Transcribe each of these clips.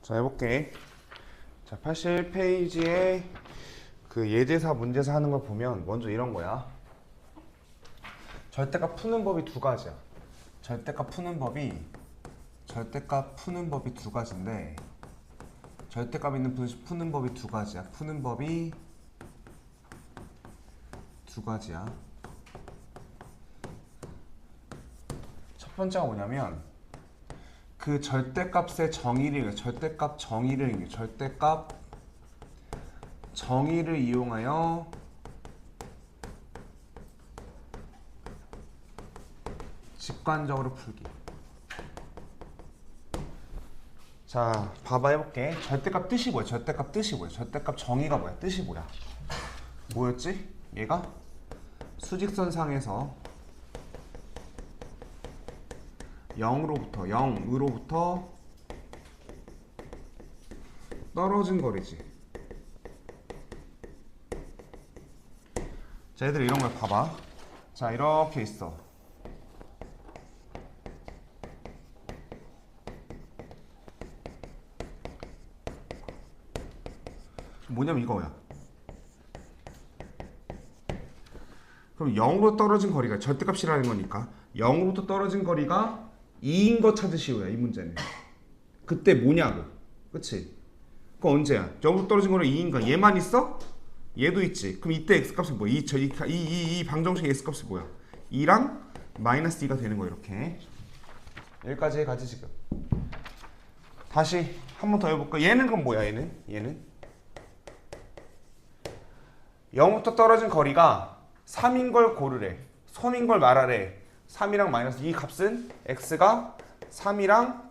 자, 해볼게. 자, 81페이지에 그 예제사, 문제사 하는 걸 보면 먼저 이런 거야. 절대값 푸는 법이 두 가지야. 절대값 푸는 법이 두 가지인데, 절대값 있는 푸는 법이 두 가지야. 푸는 법이 두 가지야. 첫 번째가 뭐냐면 그 절대값의 절대값 정의를 이용하여 직관적으로 풀기. 자, 봐봐 해볼게. 절대값 뜻이 뭐야? 절대값 정의가 뭐야? 뜻이 뭐야? 뭐였지? 얘가 수직선상에서 0으로부터 떨어진 거리지. 자, 얘들 이런 걸 봐봐. 자, 이렇게 있어. 뭐냐면 이거야. 그럼 0으로 떨어진 거리가 절대값이라는 거니까 0으로부터 떨어진 거리가 2인 거 찾으시오야, 이 문제는. 그때 뭐냐고. 그치? 그거 언제야? 0으로 떨어진 거리가 2인가? 얘만 있어? 얘도 있지. 그럼 이때 x값은 뭐야? 이 방정식 x값이 뭐야? 2랑 마이너스 2가 되는 거야, 이렇게. 여기까지 가지 지금. 다시 한 번 더 해볼까? 얘는 그럼 뭐야, 얘는? 0부터 떨어진 거리가 3인 걸 고르래. 손인 걸 말하래. 3이랑 마이너스 이 값은 x가 3이랑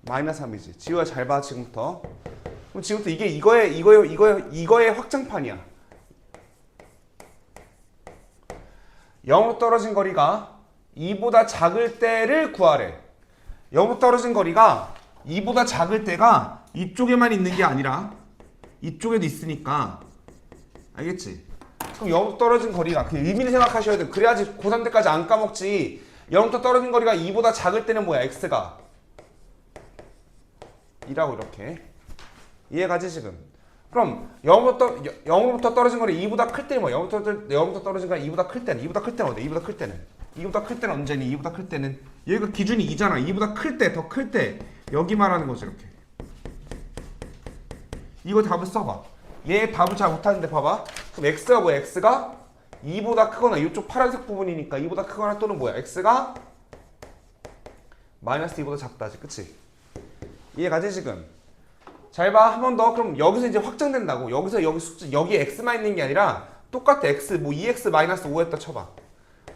마이너스 3이지. 지우야 잘 봐, 지금부터. 그럼 지금부터 이게 이거의 확장판이야. 0으로 떨어진 거리가 2보다 작을 때를 구하래. 0으로 떨어진 거리가 2보다 작을 때가 이쪽에만 있는 게 아니라 이쪽에도 있으니까. 알겠지? 그럼 0부터 떨어진 거리가 그 의미를 생각하셔야 돼. 그래야지 고3 때까지 안 까먹지. 0부터 떨어진 거리가 2보다 작을 때는 뭐야? x가 2라고 이렇게. 이해가지 지금? 그럼 0으로부터 떨어진 거리 2보다 클 때는 뭐야? 0부터 떨어진 거리 2보다 클 때는 어때? 2보다 클 때는 언제니? 2보다 클 때는 여기가 기준이 2잖아. 2보다 클 때, 더 클 때 여기 말하는 거지, 이렇게. 이거 답을 써봐. 얘 답을 잘 못하는데 봐봐. 그럼 x가 뭐야? x가 2보다 크거나 이쪽 파란색 부분이니까 2보다 크거나 또는 뭐야? x가 마이너스 2보다 작다지. 그치? 이해가지 지금? 잘 봐. 한 번 더. 그럼 여기서 이제 확장된다고. 여기 x만 있는 게 아니라 똑같아. x 뭐 2x 마이너스 5였다 쳐봐.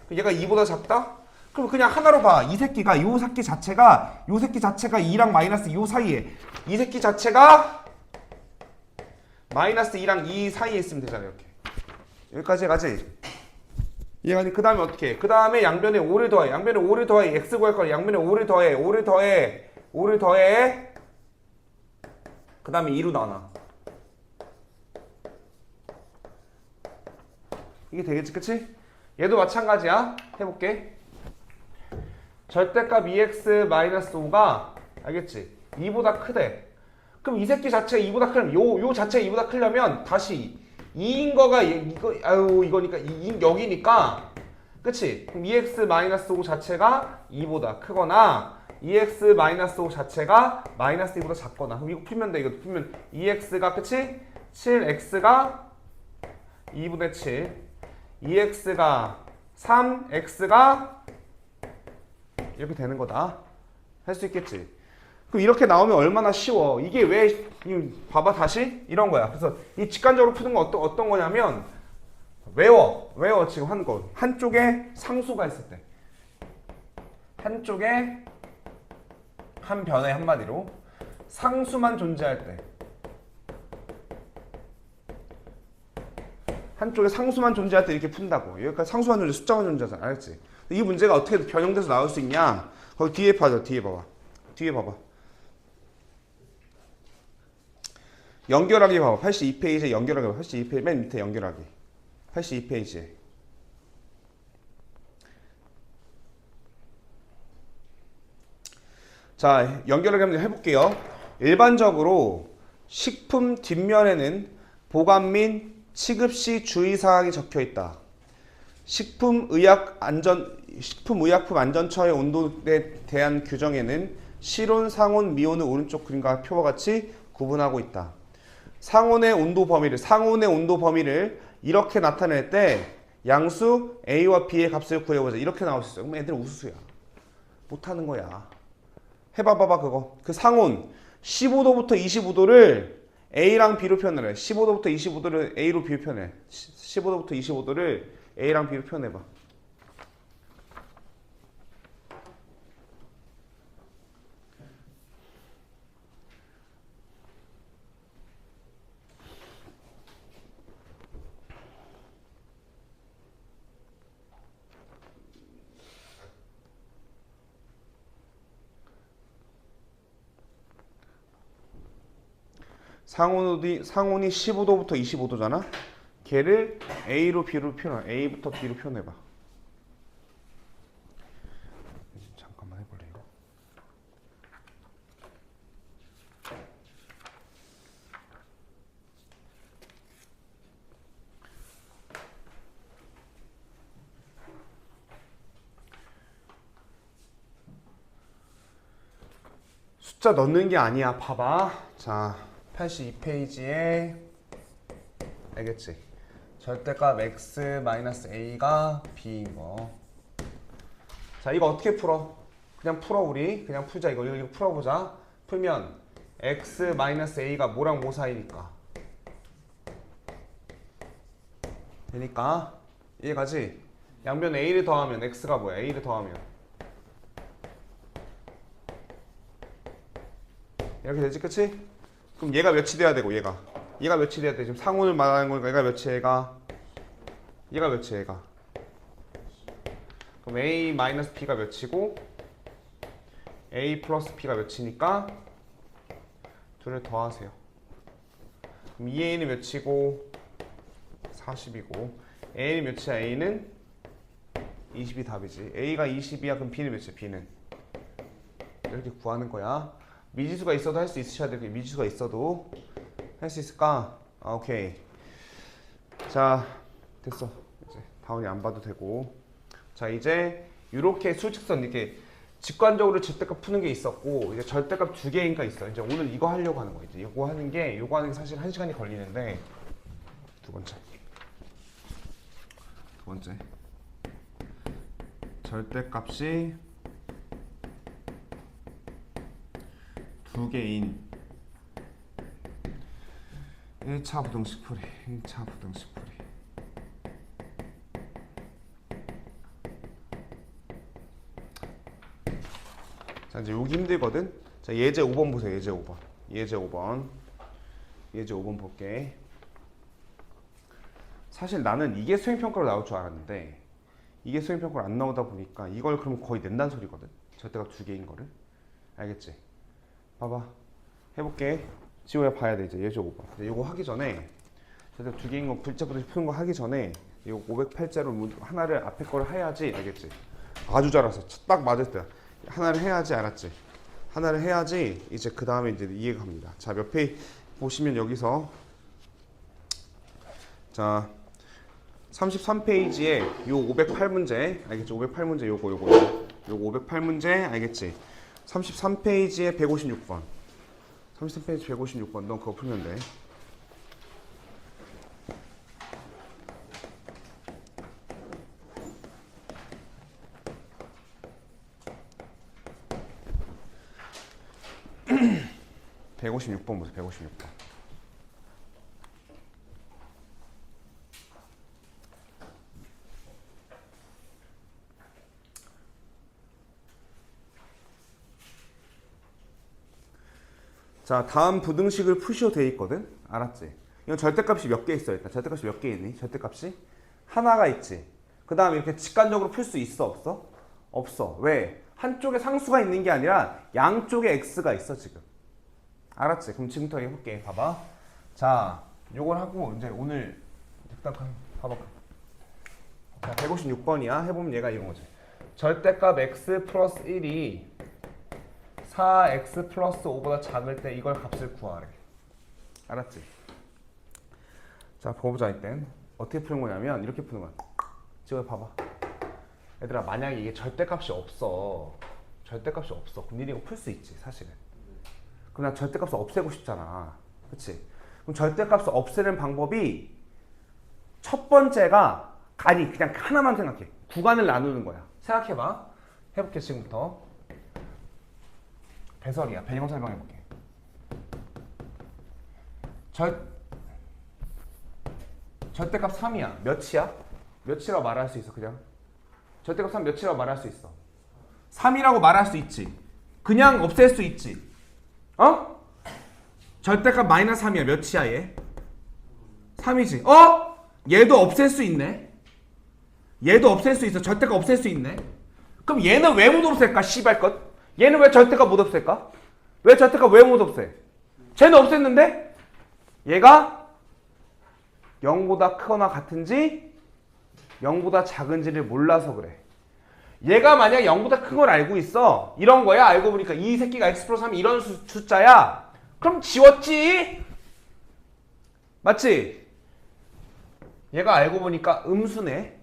그럼 얘가 2보다 작다? 그럼 그냥 하나로 봐. 이 새끼 자체가 2랑 마이너스 요 사이에, 이 새끼 자체가 마이너스 2랑 2 사이에 있으면 되잖아, 이렇게. 여기까지 가지. 이해가니? 그 다음에 어떻게 해? 그 다음에 양변에 5를 더해. x 구할 거야. 양변에 5를 더해. 그 다음에 2로 나눠. 이게 되겠지, 그치? 얘도 마찬가지야. 해볼게. 절대값 2x-5가 알겠지? 2보다 크대. 그럼 이 새끼 자체가 2보다 크려면 요 자체가 2보다 크려면 다시 2인 거가 이거니까 여기니까, 그치? 그럼 2x-5 자체가 2보다 크거나 2x-5 자체가 마이너스 2보다 작거나. 그럼 이거 풀면 돼. 이거 풀면 2x가, 그치? 7x가 2분의 7, 2x가 3, x가 이렇게 되는 거다. 할 수 있겠지? 그럼 이렇게 나오면 얼마나 쉬워. 이게 왜, 봐봐 다시 이런 거야. 그래서 이 직관적으로 푸는 건 어떤 거냐면, 외워 지금 한 거. 한쪽에 상수가 있을 때, 한쪽에 한 변의 한마디로 상수만 존재할 때, 한쪽에 상수만 존재할 때 이렇게 푼다고. 여기까지 상수만 존재, 숫자만 존재하잖아. 알겠지? 이 문제가 어떻게 변형돼서 나올 수 있냐? 거기 뒤에 봐봐. 뒤에 봐봐. 연결하기 봐봐. 82페이지에 연결하기 봐봐. 82페이지 맨 밑에 연결하기. 82페이지에. 자, 연결하기 한번 해볼게요. 일반적으로 식품 뒷면에는 보관 및 취급 시 주의사항이 적혀 있다. 식품의약품 안전처의 온도에 대한 규정에는 실온, 상온, 미온을 오른쪽 그림과 표와 같이 구분하고 있다. 상온의 온도 범위를 이렇게 나타낼 때 양수 A와 B의 값을 구해보자. 이렇게 나올 수 있어. 그럼 애들 우수수야. 못하는 거야. 해봐봐 그거. 그 상온 15도부터 25도를 A랑 B로 표현을 해. 15도부터 25도를 A로 B로 표현해. 15도부터 25도를 A랑 B로 표현해봐. 상온이 15도부터 25도잖아. 걔를 A로 B로 표현해. A부터 B로 표현해봐. 잠깐만 해볼래 이거. 숫자 넣는 게 아니야. 봐봐. 자, 82페이지에 알겠지? 절대값 x-a가 b인 거. 자, 이거 어떻게 풀어? 그냥 풀어. 우리 그냥 풀자. 이거 풀어보자. 풀면 x-a가 뭐랑 뭐 사이니까 되니까 이해가지? 양변 a를 더하면 x가 뭐야? a를 더하면 이렇게 되지, 그치? 그럼 얘가 몇이 돼야 되고 얘가 몇이 돼야 돼? 지금 상온을 말하는 거니까 얘가 몇이 얘가 몇이 얘가. 그럼 a 마이너스 b가 몇이고 a 플러스 b가 몇이니까 둘을 더하세요. 그럼 2a는 몇이고 40이고 a는 몇이야? a는 20이 답이지. a가 20이야. 그럼 b는 몇이야? b는 이렇게 구하는 거야. 미지수가 있어도 할 수 있으셔야 되고 미지수가 있어도 할 수 있을까? 아, 오케이. 자, 됐어. 이제 다운이 안 봐도 되고. 자, 이제 이렇게 수직선 이렇게 직관적으로 절대값 푸는 게 있었고 이제 절대값 두 개인가 있어. 이제 오늘 이거 하려고 하는 거야. 이제 이거 하는 게 사실 1시간이 걸리는데 두 번째 절대값이 두 개인 1차 부등식 풀이. 자, 이제 여기 힘들거든. 자, 예제 5번 보세요. 예제 5번 볼게. 사실 나는 이게 수행평가로 나올 줄 알았는데 이게 수행평가로 안 나오다 보니까 이걸 그럼 거의 낸다는 소리거든. 절대값 두 개인 거를. 알겠지? 봐봐. 해볼게. 지호야 봐야 돼. 이제 예제 5번. 이거 하기 전에 절대값 두 개인 거 불자부터 푸는 거 하기 전에 이거 508자로 하나를 앞에 거를 해야지. 알겠지? 아주 잘했어. 딱 맞을 때 하나를 해야지. 알았지? 하나를 해야지 이제 그 다음에 이제 이해가 갑니다. 자, 몇 페이지 보시면 여기서 자 33페이지에 요 508문제 알겠지? 508문제 요거 508문제 알겠지? 33페이지에 156번 33페이지 156번 너 그거 풀면 돼. (156번) 보세요. 156번. 자, 다음 부등식을 푸시오 돼 있거든. 알았지? 이건 절대값이 몇 개 있어. 일단 절대값이 몇 개 있니? 절대값이 하나가 있지. 그 다음에 이렇게 직관적으로 풀 수 있어? 없어? 없어. 왜? 한쪽에 상수가 있는 게 아니라 양쪽에 x가 있어 지금. 알았지? 그럼 지금부터 해볼게. 봐봐. 자, 요걸 하고 이제 오늘 일단 봐봐. 자, 156번이야. 해보면 얘가 이런 거지. 절대값 x 플러스 1이 4x 플러스 5보다 작을 때 이걸 값을 구하래. 알았지? 자, 보자 이땐. 어떻게 푸는 거냐면 이렇게 푸는 거야. 지금 봐봐. 얘들아, 만약에 이게 절대값이 없어. 절대값이 없어. 그럼 니네 이거 풀 수 있지, 사실은. 그럼 난 절대값을 없애고 싶잖아. 그치? 그럼 절대값을 없애는 방법이 첫 번째가, 아니, 그냥 하나만 생각해. 구간을 나누는 거야. 생각해봐. 해볼게, 지금부터. 배설이야. 배경 설명해볼게. 절대값 3이야. 몇이야? 몇이라고 말할 수 있어, 그냥? 절대값 3 몇이라고 말할 수 있어? 3이라고 말할 수 있지. 그냥 없앨 수 있지. 어? 절대값 마이너스 3이야. 몇이야, 얘? 3이지. 어? 얘도 없앨 수 있네. 얘도 없앨 수 있어. 절대값 없앨 수 있네. 그럼 얘는 왜 못 없앨까? 씨발 것. 얘는 왜 절대값 못 없앨까? 왜 절대값 왜 못 없애? 쟤는 없앴는데 얘가 0보다 크거나 같은지 0보다 작은지를 몰라서 그래. 얘가 만약 0보다 큰 걸 알고 있어. 이런 거야. 알고 보니까 이 새끼가 x 플러스 3이 이런 숫자야. 그럼 지웠지? 맞지? 얘가 알고 보니까 음수네.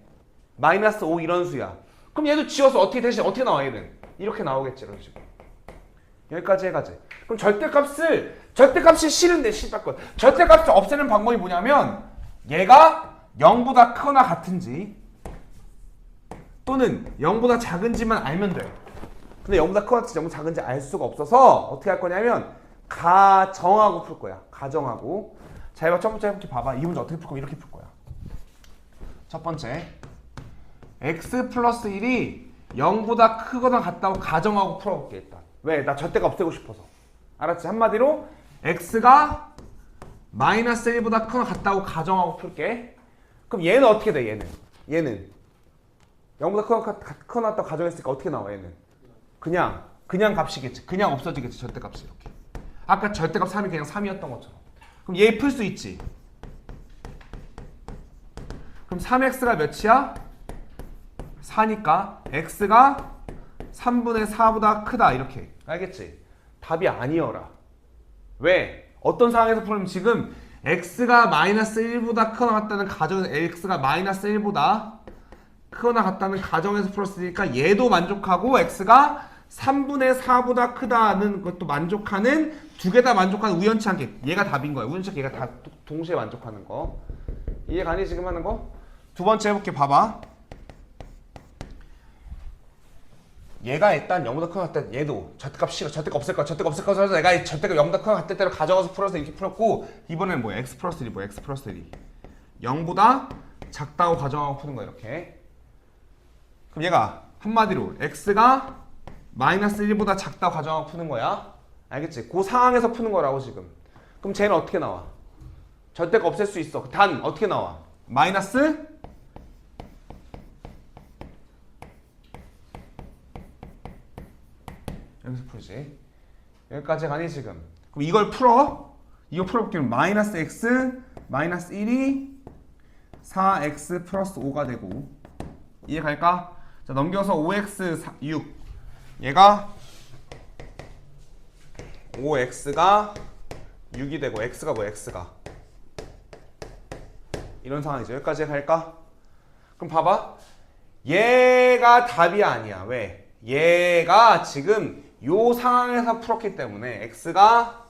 마이너스 5 이런 수야. 그럼 얘도 지워서 어떻게 대신 어떻게 나와 얘는? 이렇게 나오겠지. 이런 식으로. 여기까지 해가지. 그럼 절대값이 싫은데 씨발건. 절대값을 없애는 방법이 뭐냐면 얘가 0보다 크거나 같은지 또는 0보다 작은지만 알면 돼. 근데 0보다 크거나 같은지 0보다 작은지 알 수가 없어서 어떻게 할 거냐면 가정하고 풀 거야. 가정하고. 자, 이거 첫 번째 봐봐. 이 문제 어떻게 풀 거면 이렇게 풀 거야. 첫 번째, x 플러스 1이 0보다 크거나 같다고 가정하고 풀어볼게 일단. 왜? 나 절대가 없애고 싶어서. 알았지? 한마디로 x가 마이너스 1보다 크거나 같다고 가정하고 풀게. 그럼 얘는 어떻게 돼? 얘는 0보다 크거나 같다고 가정했으니까 어떻게 나와? 얘는 그냥 값이겠지. 그냥 없어지겠지. 절대값이 이렇게. 아까 절대값 3이 그냥 3이었던 것처럼. 그럼 얘 풀 수 있지. 그럼 3x가 몇이야? 4니까 x가 3분의 4보다 크다. 이렇게. 알겠지? 답이 아니어라. 왜? 어떤 상황에서 풀면 지금 x가 마이너스 1보다 크거나 같다는 가정에서 x가 마이너스 1보다 크거나 같다는 가정에서 풀었으니까 얘도 만족하고 x가 3분의 4보다 크다는 것도 만족하는 두 개 다 만족하는 우연치 않게 얘가 답인 거야. 우연치 않게 얘가 다 동시에 만족하는 거. 이해가 아니 지금 하는 거? 두 번째 해볼게. 봐봐. 얘가 일단 0보다 크거나 같다. 얘도 절대값 싫어. 절대값 없을 거야. 절대값 없을 거야. 내가 절대값 0보다 크거나 같을 때로 가져가서 풀어서 이렇게 풀었고 이번에는 뭐야? x 플러스 1이 뭐야? x 플러스 1이 0보다 작다고 가정하고 푸는 거야. 이렇게. 그럼 얘가 한마디로 x가 마이너스 1보다 작다고 가정하고 푸는 거야. 알겠지? 그 상황에서 푸는 거라고 지금. 그럼 쟤는 어떻게 나와? 절대값 없앨 수 있어. 단 어떻게 나와? 마이너스 여기서 풀지. 여기까지 가니 지금. 그럼 이걸 풀어. 이거 풀어볼게요. 마이너스 x 마이너스 1이 4x 플러스 5가 되고 이해 갈까? 자, 넘겨서 5x 6 얘가 5x가 6이 되고 x가 뭐야? x가 이런 상황이죠. 여기까지 갈까? 그럼 봐봐. 얘가 답이 아니야. 왜? 얘가 지금 요 상황에서 풀었기 때문에 x가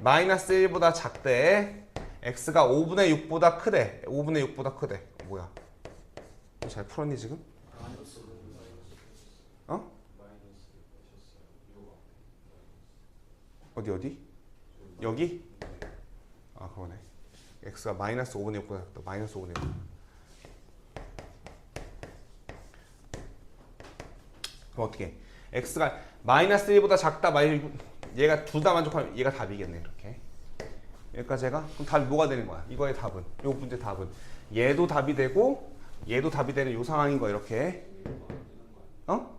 마이너스 1보다 작대. x가 5분의 6보다 크대. 5분의 6보다 크대. 뭐야? 잘 풀었니 지금? 어? 어디? 여기? 아 그러네. x가 마이너스 5분의 6보다 작다. 마이너스 5분의 6. 그럼 어떻게? x가 마이너스 1보다 작다. 얘가 둘 다 만족하면 얘가 답이겠네. 이렇게. 여기까지 해가? 그럼 답이 뭐가 되는 거야? 이거의 답은. 요 문제 답은. 얘도 답이 되고 얘도 답이 되는 요 상황인 거야. 이렇게. 어?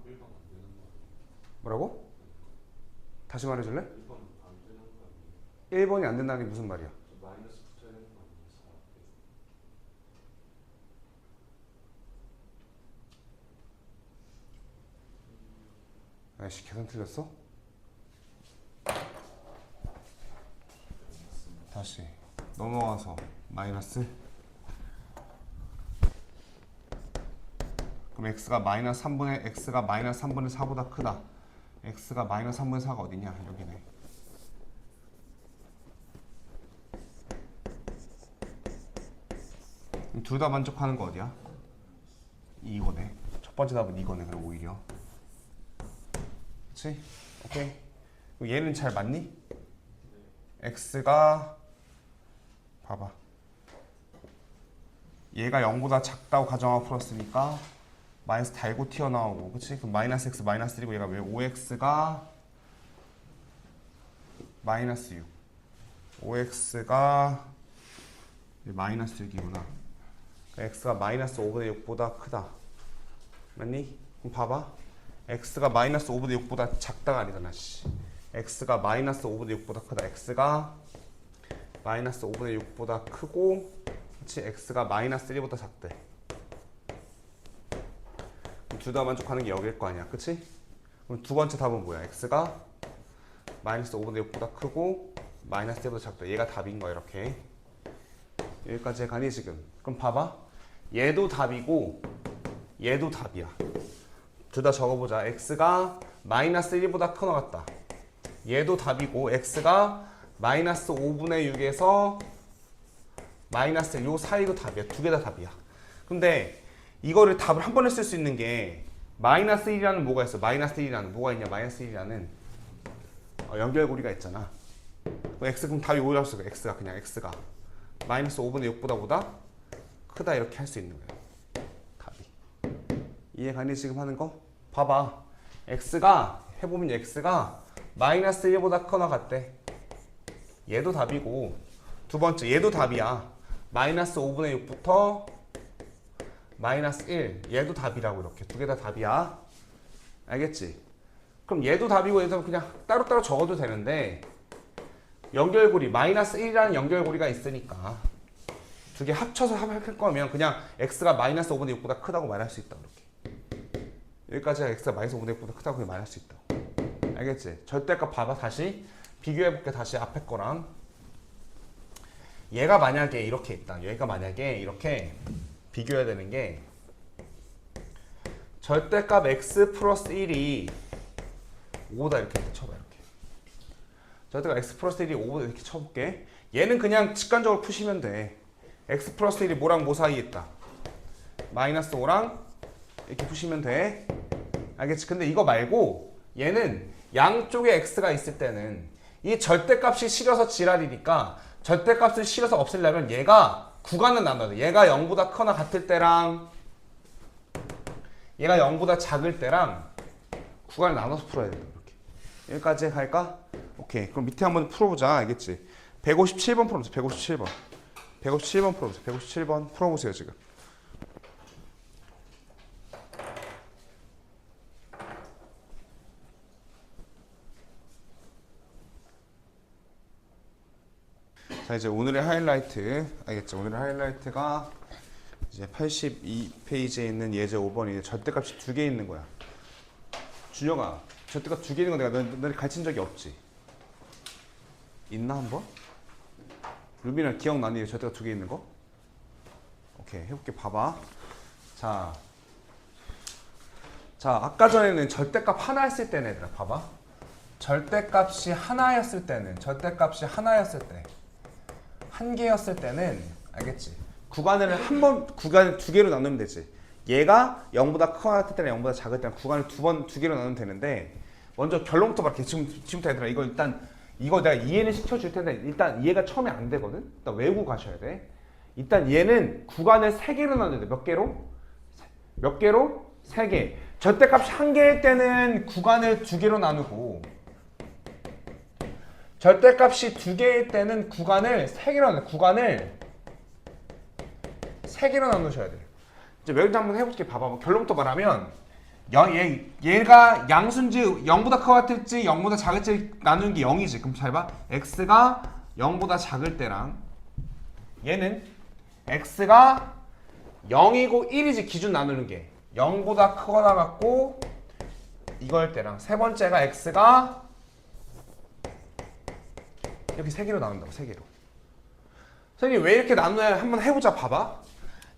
뭐라고? 다시 말해줄래? 1번이 안 된다는 게 무슨 말이야? 아이씨 계산 틀렸어? 다시 넘어가서 마이너스. 그럼 x가 마이너스 3분의 4보다 크다. x가 마이너스 3분의 4가 어디냐? 여기네. 둘 다 만족하는 거 어디야? 이거네. 첫 번째 답은 이거네. 그럼 오히려. 그치? 오케이. 그럼 얘는 잘 맞니? x가 봐봐. 얘가 0보다 작다고 가정하고 풀었으니까 마이너스 달고 튀어나오고, 그치? 그럼 마이너스 x 마이너스 1이고 얘가 왜 5x가 마이너스 6. 5x가 마이너스 6이구나. x가 마이너스 5분의 6보다 크다. 맞니? 그럼 봐봐. x가 마이너스 5분의 6보다 작다가 아니잖아. 씨. x가 마이너스 5분의 6보다 크다. x가 마이너스 5분의 6보다 크고, 그치? x가 마이너스 1보다 작대. 둘 다 만족하는 게 여기일 거 아니야. 그치? 그럼 두 번째 답은 뭐야? x가 마이너스 5분의 6보다 크고 마이너스 1보다 작다. 얘가 답인 거야. 이렇게. 여기까지 가니 지금. 그럼 봐봐. 얘도 답이고 얘도 답이야. 둘 다 적어보자. x가 마이너스 1보다 크거나 같다. 얘도 답이고 x가 마이너스 5분의 6에서 마이너스 1, 요 사이도 답이야. 두 개 다 답이야. 근데 이거를 답을 한 번에 쓸 수 있는 게 마이너스 1이라는 뭐가 있어? 마이너스 1이라는 뭐가 있냐? 마이너스 1이라는 연결고리가 있잖아. x 그럼 답이 뭐라고 쓸까? x가 그냥 x가 마이너스 5분의 6보다 크다 이렇게 할 수 있는 거야. 답이. 이해 가니 지금 하는 거? 봐봐. x가 해보면 x가 마이너스 1보다 크거나 같대. 얘도 답이고 두 번째 얘도 답이야. 마이너스 5분의 6부터 마이너스 1 얘도 답이라고. 이렇게 두 개 다 답이야. 알겠지? 그럼 얘도 답이고 얘도 그냥 따로따로 적어도 되는데 연결고리 마이너스 1이라는 연결고리가 있으니까 두 개 합쳐서 할 거면 그냥 x가 마이너스 5분의 6보다 크다고 말할 수 있다. 이렇게. 여기까지가 x가 마이너스 5분의 6보다 크다고 말할 수 있다. 알겠지? 절대값 봐봐. 다시 비교해볼게. 다시 앞에 거랑. 얘가 만약에 이렇게 있다. 얘가 만약에 이렇게 비교해야 되는 게 절대값 x 플러스 1이 5다 이렇게 쳐봐. 이렇게 절대값 x 플러스 1이 5다 이렇게 쳐볼게. 얘는 그냥 직관적으로 푸시면 돼. x 플러스 1이 뭐랑 뭐 사이에 있다? 마이너스 5랑 이렇게 푸시면 돼. 알겠지? 근데 이거 말고 얘는 양쪽에 x가 있을 때는 이 절대값이 싫어서 지랄이니까 절대값을 싫어서 없애려면 얘가 구간을 나눠야 돼. 얘가 0보다 크거나 같을 때랑 얘가 0보다 작을 때랑 구간을 나눠서 풀어야 돼. 이렇게. 여기까지 갈까? 오케이. 그럼 밑에 한번 풀어보자. 알겠지? 157번 풀어보세요. 157번. 157번 풀어보세요. 157번 풀어보세요. 지금. 자, 이제 오늘의 하이라이트. 알겠죠? 오늘의 하이라이트가 이제 82페이지에 있는 예제 5번이 절대값이 두 개 있는 거야. 준혁아, 절대값 두 개 있는 거 내가 너를 가르친 적이 없지? 있나 한번? 루비나 기억나니? 절대값 두 개 있는 거? 오케이, 해볼게. 봐봐. 자, 아까 전에는 절대값 하나 했을 때는 얘들아 봐봐. 절대값이 하나였을 때는 한 개였을 때는 알겠지? 구간을 구간을 두 개로 나누면 되지. 얘가 0보다 크거나 같을 때랑 0보다 작을 때랑 구간을 두 개로 나누면 되는데 먼저 결론부터 말할게. 지금부터 얘들아 이거 내가 이해는 시켜줄 텐데 일단 이해가 처음에 안 되거든? 일단 외우고 가셔야 돼. 일단 얘는 구간을 세 개로 나눠야 돼. 몇 개로? 몇 개로? 세 개. 절대값이 한 개일 때는 구간을 두 개로 나누고 절대값이 두 개일 때는 구간을 세 개로 나눠. 구간을 세 개로 나누셔야 돼요. 이제 외우기 한번 해볼게. 봐봐. 결론부터 말하면 얘가 양수인지 0보다 크고 같을지 0보다 작을지 나누는 게 0이지. 그럼 잘 봐. x가 0보다 작을 때랑 얘는 x가 0이고 1이지. 기준 나누는 게 0보다 크거나 같고 이걸 때랑 세 번째가 x가 이렇게 세 개로 나눈다고. 세 개로. 선생님 왜 이렇게 나누냐 한번 해보자. 봐봐.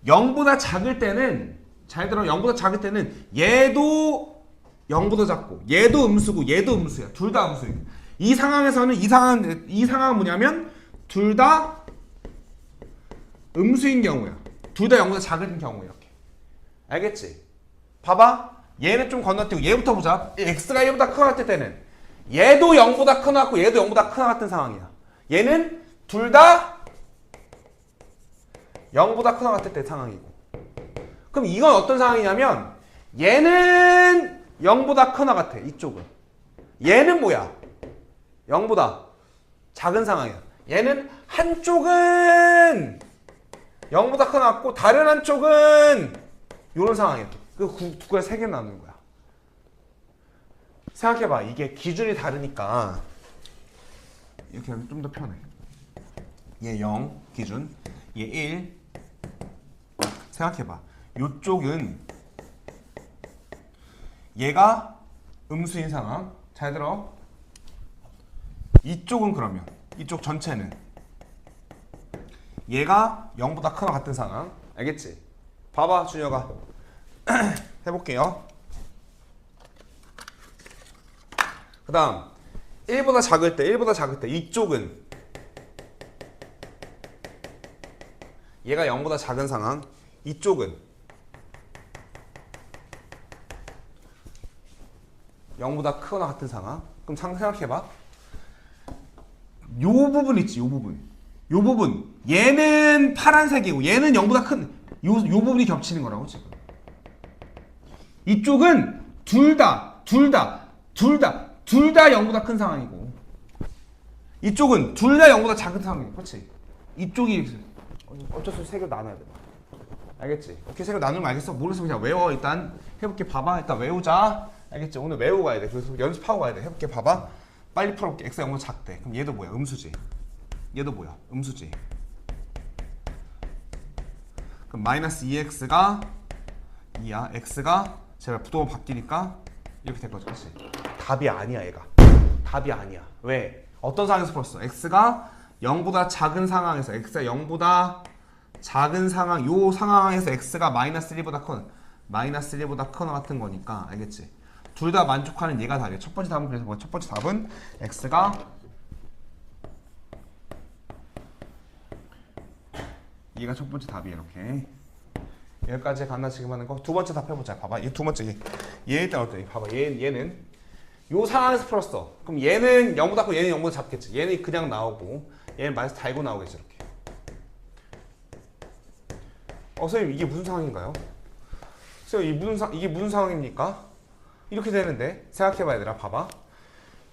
0보다 작을 때는 잘 들어. 0보다 작을 때는 얘도 0보다 작고 얘도 음수고 얘도 음수야. 둘 다 음수야. 이 상황에서는 이 상황은 뭐냐면 둘 다 음수인 경우야. 둘 다 0보다 작은 경우 이렇게. 알겠지? 봐봐. 얘는 좀 건너뛰고 얘부터 보자. x가 얘보다 크거나 같을 때는 얘도 0보다 크거나 같고 얘도 0보다 크거나 같은 상황이야. 얘는 둘 다 0보다 크거나 같을 때 상황이고. 그럼 이건 어떤 상황이냐면 얘는 0보다 크거나 같아. 이쪽은. 얘는 뭐야? 0보다 작은 상황이야. 얘는 한쪽은 0보다 크거나 같고 다른 한쪽은 이런 상황이야. 그 두 개를 세 개 나누는 거야. 생각해봐. 이게 기준이 다르니까 이렇게 하면 좀 더 편해. 얘 0 기준, 얘 1. 생각해봐. 요쪽은 얘가 음수인 상황. 잘 들어. 이쪽은 그러면 이쪽 전체는 얘가 0보다 크거나 같은 상황. 알겠지? 봐봐 준혁아. 해볼게요. 그 다음 1보다 작을 때 이쪽은 얘가 0보다 작은 상황. 이쪽은 0보다 크거나 같은 상황. 그럼 생각해봐. 요 부분 있지. 요 부분 얘는 파란색이고 얘는 0보다 큰 요 부분이 겹치는 거라고 지금. 이쪽은 둘 다 0보다 큰 상황이고 이쪽은 둘 다 0보다 작은 상황이고. 그렇지? 이쪽이 어쩔 수 없이 세 개로 나눠야 돼. 알겠지? 오케이, 세 개로 나누면 알겠어? 모르겠으면 그냥 외워. 일단 해볼게. 봐봐. 일단 외우자. 알겠지? 오늘 외우고 가야 돼. 그래서 연습하고 가야 돼. 해볼게. 봐봐. 빨리 풀어볼게. x가 0보다 작대. 그럼 얘도 뭐야? 음수지. 얘도 뭐야? 음수지. 그럼 마이너스 2x가 2야. x가 제가 부동은 바뀌니까 이렇게 될 거죠. 그치? 답이 아니야 얘가. 답이 아니야. 왜? 어떤 상황에서 풀었어? x가 0보다 작은 상황에서 x가 0보다 작은 상황, 요 상황에서 x가 마이너스 1보다 커나 같은 거니까. 알겠지? 둘 다 만족하는 얘가 답이야. 첫 번째 답은 그래서 첫 번째 답은 x가 얘가 첫 번째 답이야. 이렇게 여기까지 갔나 지금 하는 거. 두 번째 답 해보자. 봐봐. 이 두 번째 얘 일단 어때? 봐봐. 얘는 요 상황에서 풀었어. 그럼 얘는 0보다 크고 얘는 0보다 작겠지. 얘는 그냥 나오고 얘는 마이너스 달고 나오겠지. 이렇게. 선생님 이게 무슨 상황인가요? 선생님 이게 무슨 상황입니까? 이렇게 되는데 생각해봐 얘들아. 봐봐.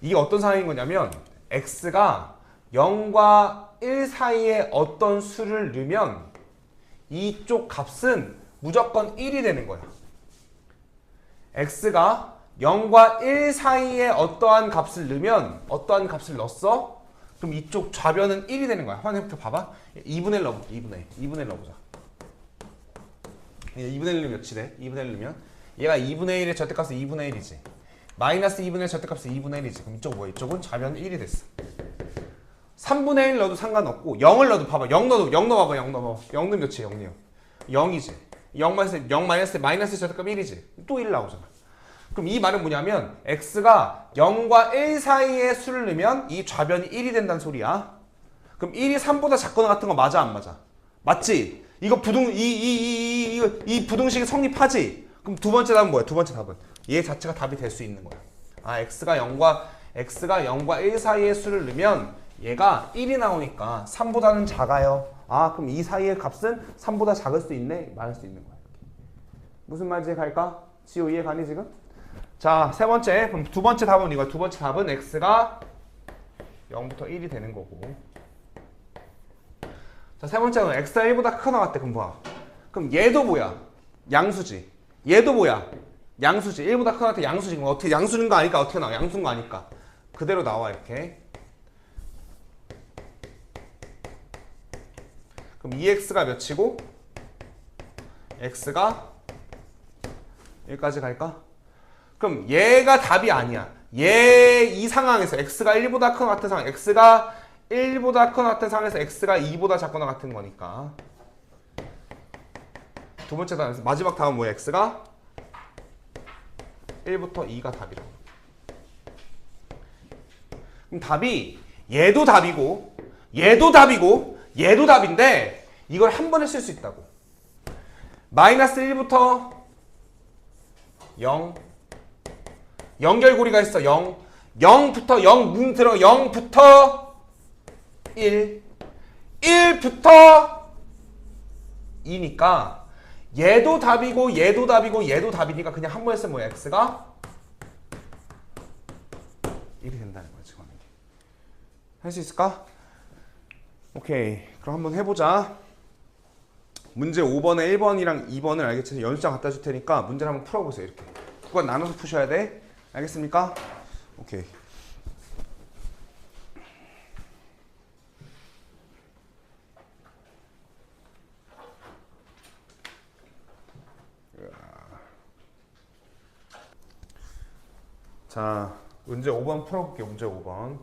이게 어떤 상황인 거냐면 x가 0과 1 사이에 어떤 수를 넣으면 이쪽 값은 무조건 1이 되는 거야. x가 0과 1 사이에 어떠한 값을 넣었어? 그럼 이쪽 좌변은 1이 되는 거야. 한번 봐봐. 2분의 1 넣어볼게. 2분의 1 넣어보자. 2분의 1 넣으면 몇이 돼? 2분의 1 넣으면 얘가 2분의 1의 절대값은 2분의 1이지. 마이너스 2분의 1 절대값은 2분의 1이지. 그럼 이쪽은 뭐야? 이쪽은 좌변은 1이 됐어. 3분의 1 넣어도 상관없고 0을 넣어도 봐봐. 0 넣어봐. 0 넣으면 몇이야? 0이요. 0이지. 0 마이너스 절대값 1이지. 또 1 나오잖아. 그럼 이 말은 뭐냐면 x가 0과 1 사이에 수를 넣으면 이 좌변이 1이 된다는 소리야. 그럼 1이 3보다 작거나 같은 거 맞아 안 맞아? 맞지? 이거 이 부등식이 성립하지? 그럼 두 번째 답은 뭐야? 두 번째 답은 얘 자체가 답이 될 수 있는 거야. x가 0과 1 사이에 수를 넣으면 얘가 1이 나오니까 3보다는 작아요. 그럼 이 사이의 값은 3보다 작을 수 있네? 많을 수 있는 거야. 무슨 말인지 갈까? 지호 이해 가니 지금? 자, 세 번째. 그럼 두 번째 답은 이거야. 두 번째 답은 x가 0부터 1이 되는 거고. 자, 세 번째는 x가 1보다 크거나 같대. 그럼 뭐야? 그럼 얘도 뭐야? 양수지. 얘도 뭐야? 양수지. 1보다 크거나 같아. 양수지. 그럼 어떻게 양수는 거 아니까 어떻게 나와? 양수인 거 아니까. 그대로 나와 이렇게. 그럼 2x가 몇이고 x가 여기까지 갈까? 그럼 얘가 답이 아니야. 얘 이 상황에서 x가 1보다 큰 같은 상황, x가 1보다 크거나 같은 상황에서 x가 2보다 작거나 같은 거니까. 두 번째 단에서 마지막 다음 뭐야? x가 1부터 2가 답이라고. 그럼 답이 얘도 답이고 얘도 답이고 얘도 답인데 이걸 한 번에 쓸 수 있다고. 마이너스 1부터 0 연결고리가 있어. 0부터 0 문 들어 0부터 1 1부터 2니까 얘도 답이고 얘도 답이고 얘도 답이니까 그냥 한 번에 쓰면 뭐야? x가 이렇게 된다는 거야. 지금 할 수 있을까? 오케이, 그럼 한번 해보자. 문제 5번에 1번이랑 2번을 알겠지? 연습장 갖다 줄 테니까 문제를 한번 풀어보세요. 이렇게 구간 나눠서 푸셔야 돼. 알겠습니까? 오케이. 자, 문제 5번 풀어볼게요. 문제 5번.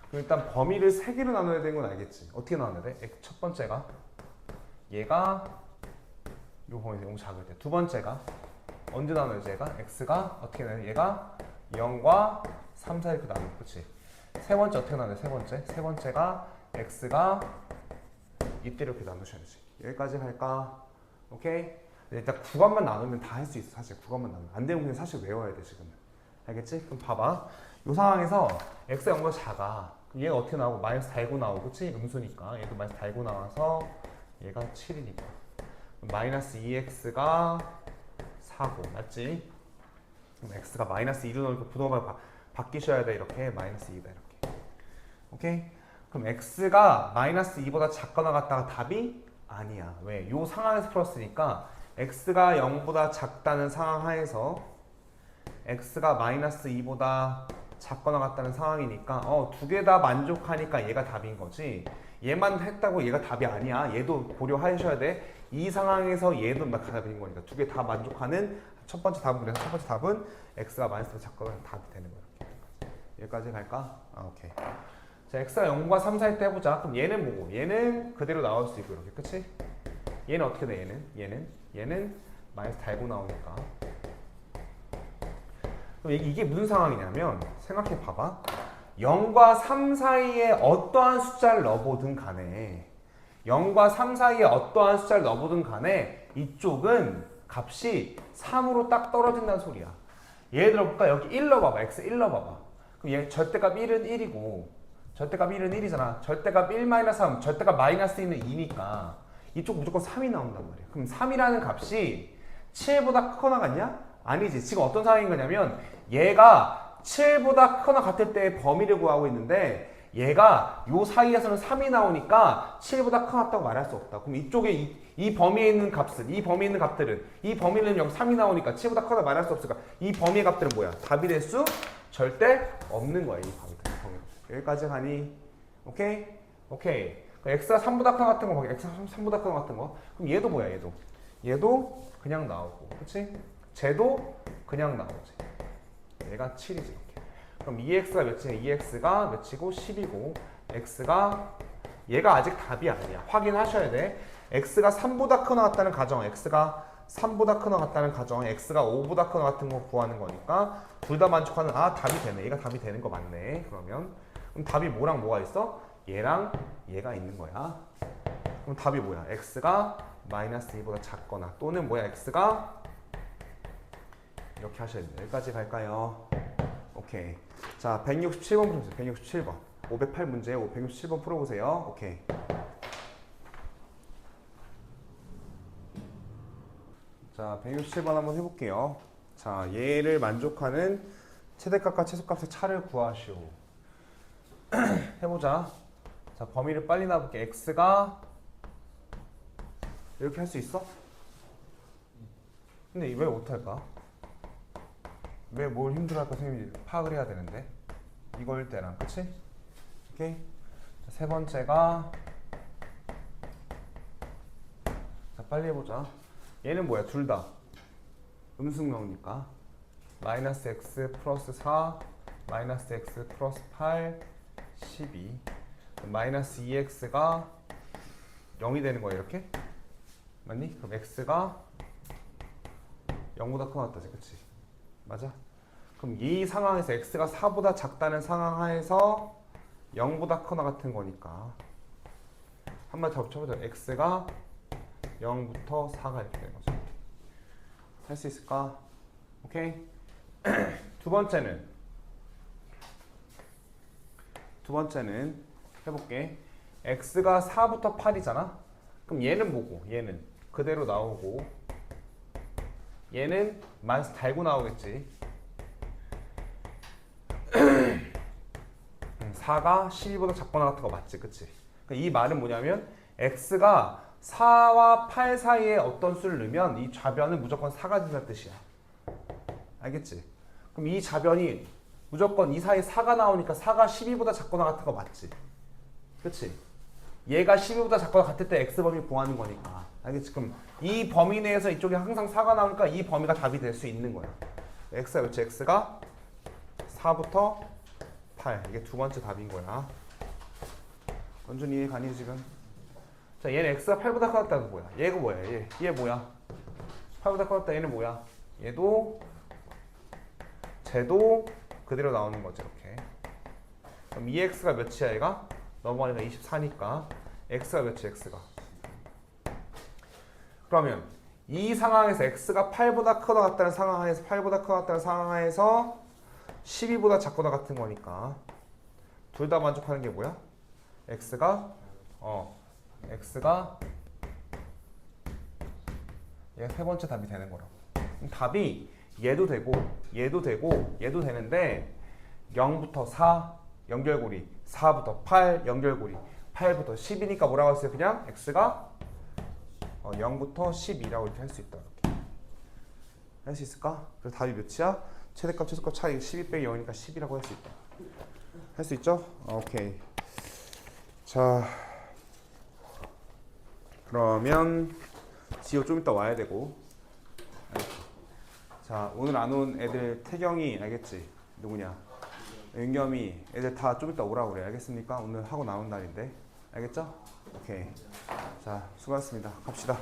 그럼 일단 범위를 3개로 나눠야 되는 건 알겠지? 어떻게 나눠야 돼? 첫 번째가 얘가 요 범위 너무 작을 때. 두 번째가 언제 나눠야지? 얘가 x가 어떻게 나눠? 얘가 0과 3 사이 이렇게 나눠. 그치? 세 번째 어떻게 나눠? 세 번째가 x가 이때 이렇게 나누셔야지. 여기까지 갈까? 오케이? 일단 구간만 나누면 다 할 수 있어. 사실 구간만 나누면 안 되면 그냥 사실 외워야 돼 지금. 알겠지? 그럼 봐봐. 이 상황에서 x가 0보다 작아. 그럼 얘가 어떻게 나오고? 마이너스 달고 나오고, 그치? 음수니까. 얘도 마이너스 달고 나와서 얘가 7이니까. 마이너스 2x가 4고, 맞지? 그럼 x가 마이너스 2로 넣으니까 부동호가 바뀌셔야 돼. 이렇게 마이너스 2다 이렇게. 오케이? 그럼 x가 마이너스 2보다 작거나 같다가 답이 아니야. 왜? 이 상황에서 풀었으니까 x가 0보다 작다는 상황 하에서 x가 마이너스 2보다 작거나 같다는 상황이니까 두 개 다 만족하니까 얘가 답인 거지. 얘만 했다고 얘가 답이 아니야. 얘도 고려하셔야 돼. 이 상황에서 얘도 답인 거니까 두 개 다 만족하는 첫 번째 답은, 그래서 첫 번째 답은 x가 마이너스 2보다 작거나 답이 되는 거야. 여기까지 갈까? 오케이. 자, x가 0과 3 사이 때 해보자. 그럼 얘는 뭐고? 얘는 그대로 나올 수 있고 이렇게, 그치? 얘는 어떻게 돼? 얘는 마이너스 달고 나오니까. 그럼 이게 무슨 상황이냐면 생각해 봐봐. 0과 3 사이에 어떠한 숫자를 넣어보든 간에 0과 3 사이에 어떠한 숫자를 넣어보든 간에 이쪽은 값이 3으로 딱 떨어진다는 소리야. 예를 들어 볼까? 여기 1 넣어봐봐. x 1 넣어봐봐. 그럼 얘 절대값 1은 1이고 절대값 1은 1이잖아. 절대값 1-3, 절대값 마이너스 2는 2니까 이쪽 무조건 3이 나온단 말이야. 그럼 3이라는 값이 7보다 크거나 같냐? 아니지. 지금 어떤 상황인 거냐면 얘가 7보다 크거나 같을 때의 범위를 구하고 있는데 얘가 요 사이에서는 3이 나오니까 7보다 크거나 같다고 말할 수 없다. 그럼 이쪽에 이 범위에 있는 값은, 이 범위에 있는 값들은, 이 범위는 여기 3이 나오니까 7보다 크거나 말할 수 없으니까 이 범위의 값들은 뭐야? 답이 될 수 절대 없는 거야. 이 범위. 여기까지 가니? 오케이? 오케이. x가 3보다 크거나 같은 거, x가 3보다 크거나 같은 거. 그럼 얘도 뭐야? 얘도 그냥 나오고, 그치? 쟤도 그냥 나오지. 얘가 7이지 이렇게. 그럼 2x가 몇이냐? 2x가 몇이고 10이고 x가 얘가 아직 답이 아니야. 확인하셔야 돼. x가 3보다 크거나 같다는 가정, x가 3보다 크거나 같다는 가정, x가 5보다 크거나 같은 거 구하는 거니까 둘 다 만족하는, 답이 되네. 얘가 답이 되는 거 맞네. 그럼 답이 뭐랑 뭐가 있어? 얘랑 얘가 있는 거야. 그럼 답이 뭐야? x가 마이너스 2보다 작거나 또는 뭐야? x가 이렇게 하셔야 돼요. 여기까지 갈까요? 오케이. 자, 167번 풀어보세요. 167번. 508 문제 167번 풀어보세요. 오케이. 자, 167번 한번 해볼게요. 자, 얘를 만족하는 최대값과 최소값의 차를 구하시오. 해보자. 자, 범위를 빨리 나볼게. x가 이렇게 할 수 있어? 근데 왜 못할까? 왜 뭘 힘들어할까 선생님이 파악을 해야 되는데 이걸 때랑, 그치? 오케이? 자, 세 번째가, 자 빨리 해보자. 얘는 뭐야? 둘 다 음수 나오니까 마이너스 x 플러스 4 마이너스 x 플러스 8 12. 마이너스 2x가 0이 되는 거야 이렇게? 맞니? 그럼 x가 0보다 크거나 같다지, 그치? 맞아? 그럼 이 상황에서 x가 4보다 작다는 상황 하에서 0보다 크거나 같은 거니까 한번 접쳐보자. x가 0부터 4가 이렇게 되는 거죠. 할 수 있을까? 오케이? 두 번째는 해볼게. x가 4부터 8이잖아? 그럼 얘는 뭐고? 얘는 그대로 나오고 얘는 마이너스 달고 나오겠지. 4가 12보다 작거나 같은 거 맞지? 그치? 그러니까 이 말은 뭐냐면 x가 4와 8 사이에 어떤 수를 넣으면 이 좌변은 무조건 4가 된다는 뜻이야. 알겠지? 그럼 이 좌변이 무조건 이 사이에 4가 나오니까 4가 12보다 작거나 같은 거 맞지? 그치? 얘가 12보다 작거나 같을 때 x범위 구하는 거니까. 알겠지? 그럼 이 범위 내에서 이쪽에 항상 4가 나오니까 이 범위가 답이 될 수 있는 거야. x가 그렇지? x가 4부터 8. 이게 두 번째 답인 거야. 원준이 이해 가니 지금? 자, 얘는 x가 8보다 커졌다는 뭐야? 얘가 뭐야? 얘 뭐야? 8보다 커졌다. 얘는 뭐야? 쟤도 그대로 나오는 거지 이렇게. 그럼 2x가 몇이야 얘가? 넘어가니까 24니까 x가 몇이 x가? 그러면 이 상황에서 x가 8보다 크거나 같다는 상황에서 8보다 크거나 같다는 상황에서 12보다 작거나 같은 거니까 둘 다 만족하는 게 뭐야? x가 얘가 세 번째 답이 되는 거라고. 답이 얘도 되고 얘도 되고 얘도 되는데 0부터 4 연결고리, 4부터 8 연결고리, 8부터 10이니까 뭐라고 했어요? 그냥 x가 0부터 12라고 이렇게 할 수 있다. 이렇게. 할 수 있을까? 그래서 답이 몇이야? 최대값 최소값 차이 12 빼기 0이니까 10이라고 할 수 있다. 할 수 있죠? 오케이. 자, 그러면 지호 좀 이따 와야 되고. 자, 오늘 안 온 애들 태경이 알겠지? 누구냐? 윤겸이 애들 다 좀 이따 오라고 그래. 알겠습니까? 오늘 하고 나온 날인데. 알겠죠? 오케이. 자, 수고하셨습니다. 갑시다.